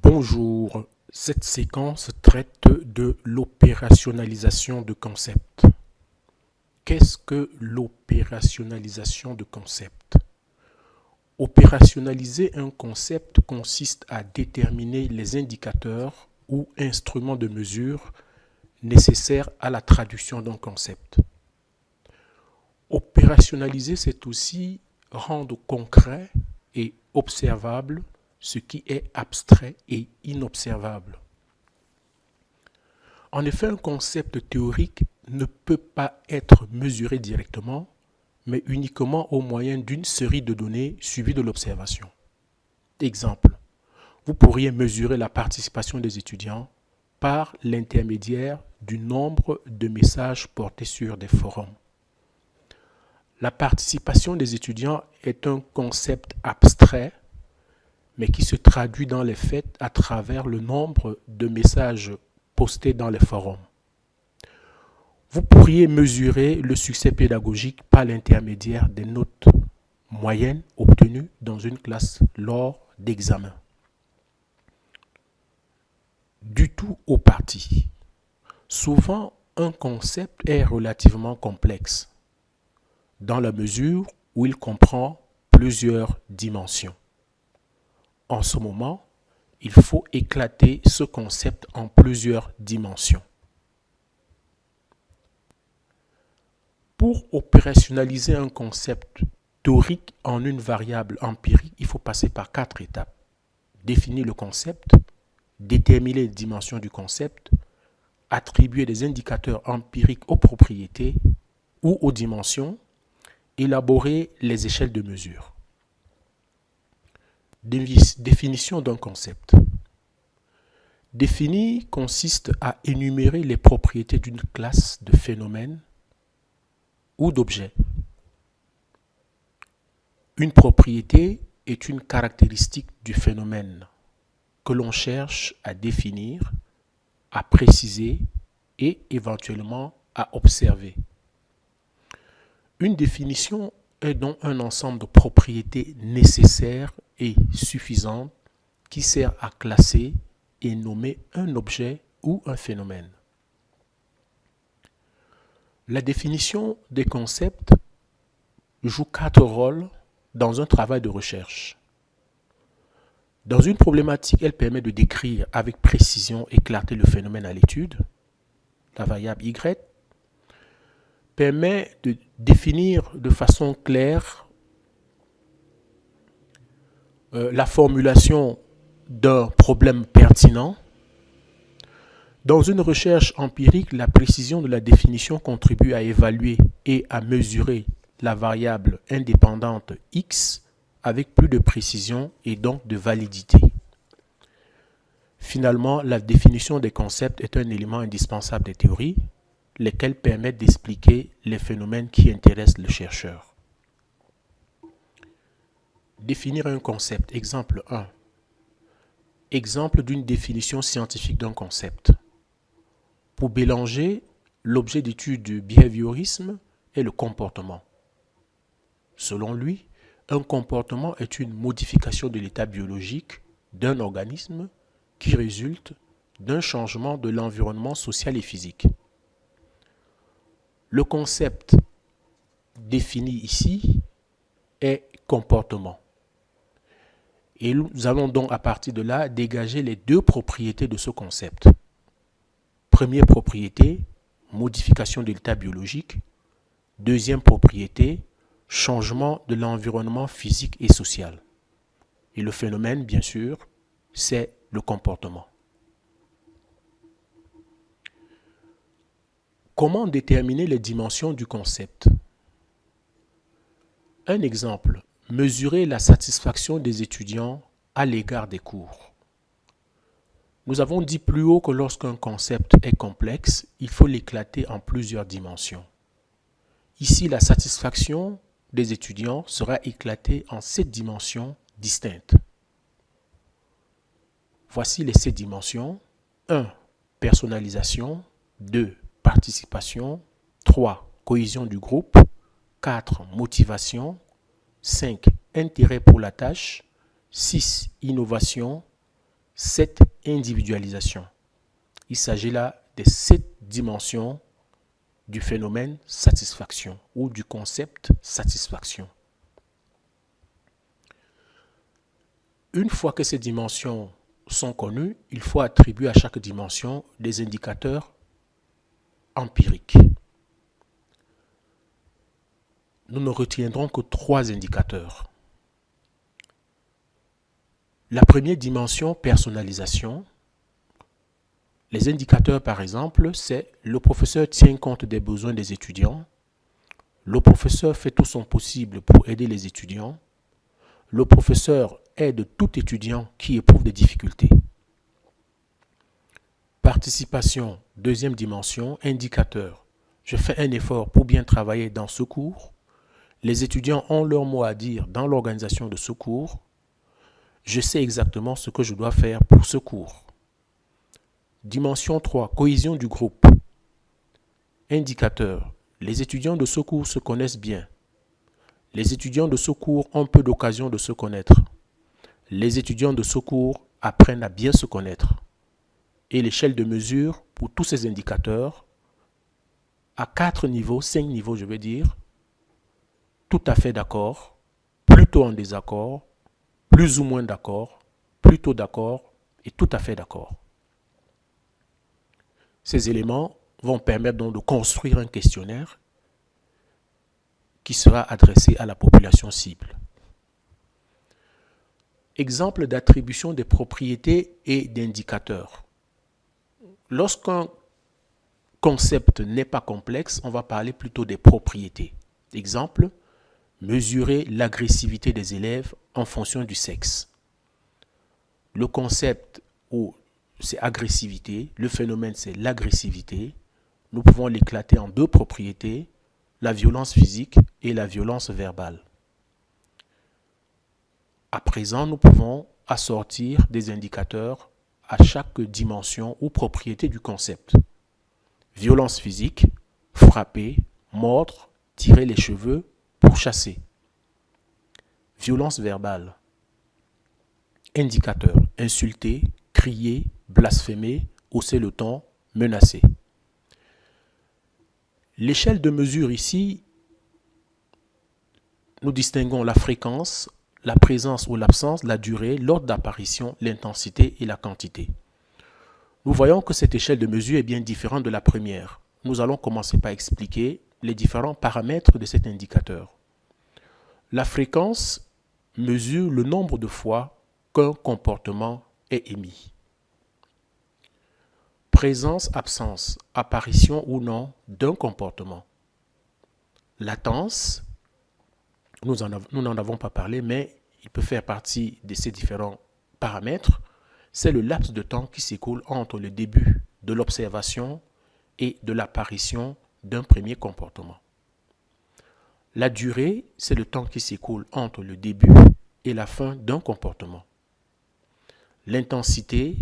Bonjour, cette séquence traite de l'opérationnalisation de concepts. Qu'est-ce que l'opérationnalisation de concepts? Opérationnaliser un concept consiste à déterminer les indicateurs ou instruments de mesure nécessaires à la traduction d'un concept. Opérationnaliser, c'est aussi rendre concret et observable ce qui est abstrait et inobservable. En effet, un concept théorique ne peut pas être mesuré directement, mais uniquement au moyen d'une série de données suivies de l'observation. Exemple, vous pourriez mesurer la participation des étudiants par l'intermédiaire du nombre de messages portés sur des forums. La participation des étudiants est un concept abstrait, mais qui se traduit dans les faits à travers le nombre de messages postés dans les forums. Vous pourriez mesurer le succès pédagogique par l'intermédiaire des notes moyennes obtenues dans une classe lors d'examens. Du tout au parti. Souvent, un concept est relativement complexe, dans la mesure où il comprend plusieurs dimensions. En ce moment, il faut éclater ce concept en plusieurs dimensions. Pour opérationnaliser un concept théorique en une variable empirique, il faut passer par 4 étapes. Définir le concept, déterminer les dimensions du concept, attribuer des indicateurs empiriques aux propriétés ou aux dimensions, élaborer les échelles de mesure. Définition d'un concept. Définir consiste à énumérer les propriétés d'une classe de phénomènes ou d'objets. Une propriété est une caractéristique du phénomène que l'on cherche à définir, à préciser et éventuellement à observer. Une définition est donc un ensemble de propriétés nécessaires et suffisantes qui sert à classer et nommer un objet ou un phénomène. La définition des concepts joue 4 rôles dans un travail de recherche. Dans une problématique, elle permet de décrire avec précision et clarté le phénomène à l'étude. La variable Y permet de définir de façon claire la formulation d'un problème pertinent. Dans une recherche empirique, la précision de la définition contribue à évaluer et à mesurer la variable indépendante X avec plus de précision et donc de validité. Finalement, la définition des concepts est un élément indispensable des théories, lesquelles permettent d'expliquer les phénomènes qui intéressent le chercheur. Définir un concept. Exemple 1. Exemple d'une définition scientifique d'un concept. Pour Bélanger, l'objet d'étude du behaviorisme est le comportement. Selon lui, un comportement est une modification de l'état biologique d'un organisme qui résulte d'un changement de l'environnement social et physique. Le concept défini ici est comportement. Et nous allons donc à partir de là dégager les 2 propriétés de ce concept. Première propriété, modification de l'état biologique. Deuxième propriété, changement de l'environnement physique et social. Et le phénomène, bien sûr, c'est le comportement. Comment déterminer les dimensions du concept? Un exemple, mesurer la satisfaction des étudiants à l'égard des cours. Nous avons dit plus haut que lorsqu'un concept est complexe, il faut l'éclater en plusieurs dimensions. Ici, la satisfaction des étudiants sera éclatée en 7 dimensions distinctes. Voici les 7 dimensions. 1. Personnalisation. 2. Participation. 3. Cohésion du groupe. 4. Motivation. 5. Intérêt pour la tâche. 6. Innovation. cette individualisation. Il s'agit là des 7 dimensions du phénomène satisfaction ou du concept satisfaction. Une fois que ces dimensions sont connues, il faut attribuer à chaque dimension des indicateurs empiriques. Nous ne retiendrons que 3 indicateurs. La première dimension, personnalisation. Les indicateurs, par exemple, c'est le professeur tient compte des besoins des étudiants, le professeur fait tout son possible pour aider les étudiants, le professeur aide tout étudiant qui éprouve des difficultés. Participation, deuxième dimension, indicateur. Je fais un effort pour bien travailler dans ce cours. Les étudiants ont leur mot à dire dans l'organisation de ce cours. Je sais exactement ce que je dois faire pour ce cours. Dimension 3, cohésion du groupe. Indicateur. Les étudiants de ce cours se connaissent bien. Les étudiants de ce cours ont peu d'occasion de se connaître. Les étudiants de ce cours apprennent à bien se connaître. Et l'échelle de mesure pour tous ces indicateurs, à 4 niveaux, 5 niveaux je veux dire, tout à fait d'accord, plutôt en désaccord, plus ou moins d'accord, plutôt d'accord et tout à fait d'accord. Ces éléments vont permettre donc de construire un questionnaire qui sera adressé à la population cible. Exemple d'attribution des propriétés et d'indicateurs. Lorsqu'un concept n'est pas complexe, on va parler plutôt des propriétés. Exemple, mesurer l'agressivité des élèves en fonction du sexe. Le concept où c'est agressivité, le phénomène c'est l'agressivité. Nous pouvons l'éclater en 2 propriétés, la violence physique et la violence verbale. À présent, nous pouvons assortir des indicateurs à chaque dimension ou propriété du concept. Violence physique, frapper, mordre, tirer les cheveux, pourchasser. Violence verbale. Indicateur, insulter, crier, blasphémer, hausser le ton, menacer. L'échelle de mesure ici, nous distinguons la fréquence, la présence ou l'absence, la durée, l'ordre d'apparition, l'intensité et la quantité. Nous voyons que cette échelle de mesure est bien différente de la première. Nous allons commencer par expliquer les différents paramètres de cet indicateur. La fréquence mesure le nombre de fois qu'un comportement est émis. Présence, absence, apparition ou non d'un comportement. Latence, nous n'en avons pas parlé, mais il peut faire partie de ces différents paramètres. C'est le laps de temps qui s'écoule entre le début de l'observation et de l'apparition d'un premier comportement. La durée, c'est le temps qui s'écoule entre le début et la fin d'un comportement. L'intensité,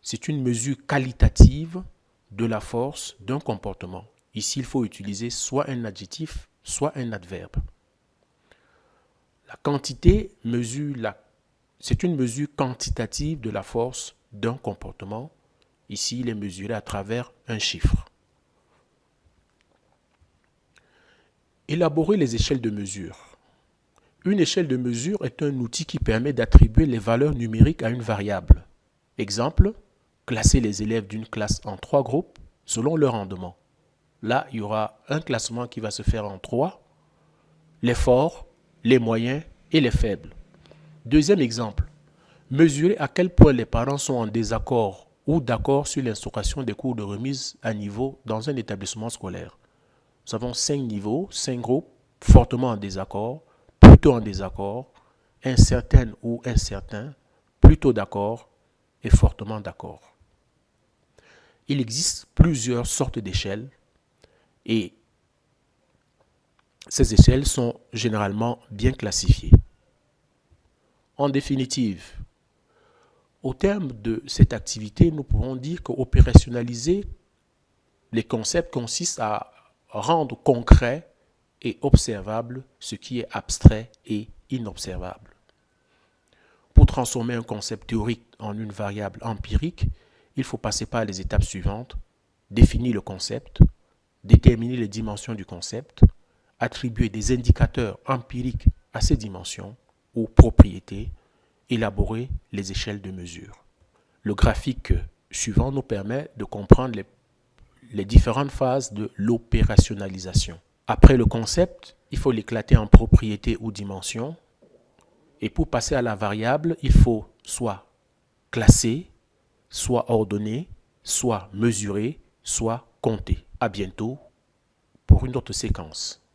c'est une mesure qualitative de la force d'un comportement. Ici, il faut utiliser soit un adjectif, soit un adverbe. La quantité, c'est une mesure quantitative de la force d'un comportement. Ici, il est mesuré à travers un chiffre. Élaborer les échelles de mesure. Une échelle de mesure est un outil qui permet d'attribuer les valeurs numériques à une variable. Exemple, classer les élèves d'une classe en 3 groupes selon leur rendement. Là, il y aura un classement qui va se faire en 3, les forts, les moyens et les faibles. Deuxième exemple, mesurer à quel point les parents sont en désaccord ou d'accord sur l'instauration des cours de remise à niveau dans un établissement scolaire. Nous avons 5 niveaux, 5 groupes fortement en désaccord, plutôt en désaccord, incertaine ou incertain, plutôt d'accord et fortement d'accord. Il existe plusieurs sortes d'échelles et ces échelles sont généralement bien classifiées. En définitive, au terme de cette activité, nous pouvons dire qu'opérationnaliser les concepts consiste à rendre concret et observable ce qui est abstrait et inobservable. Pour Pour transformer un concept théorique en une variable empirique, il faut passer par les étapes suivantes. Définir le concept, déterminer les dimensions du concept, attribuer des indicateurs empiriques à ces dimensions ou propriétés, élaborer les échelles de mesure. Le graphique suivant nous permet de comprendre les différentes phases de l'opérationnalisation. Après le concept, il faut l'éclater en propriétés ou dimensions. Et pour passer à la variable, il faut soit classer, soit ordonner, soit mesurer, soit compter. À bientôt pour une autre séquence.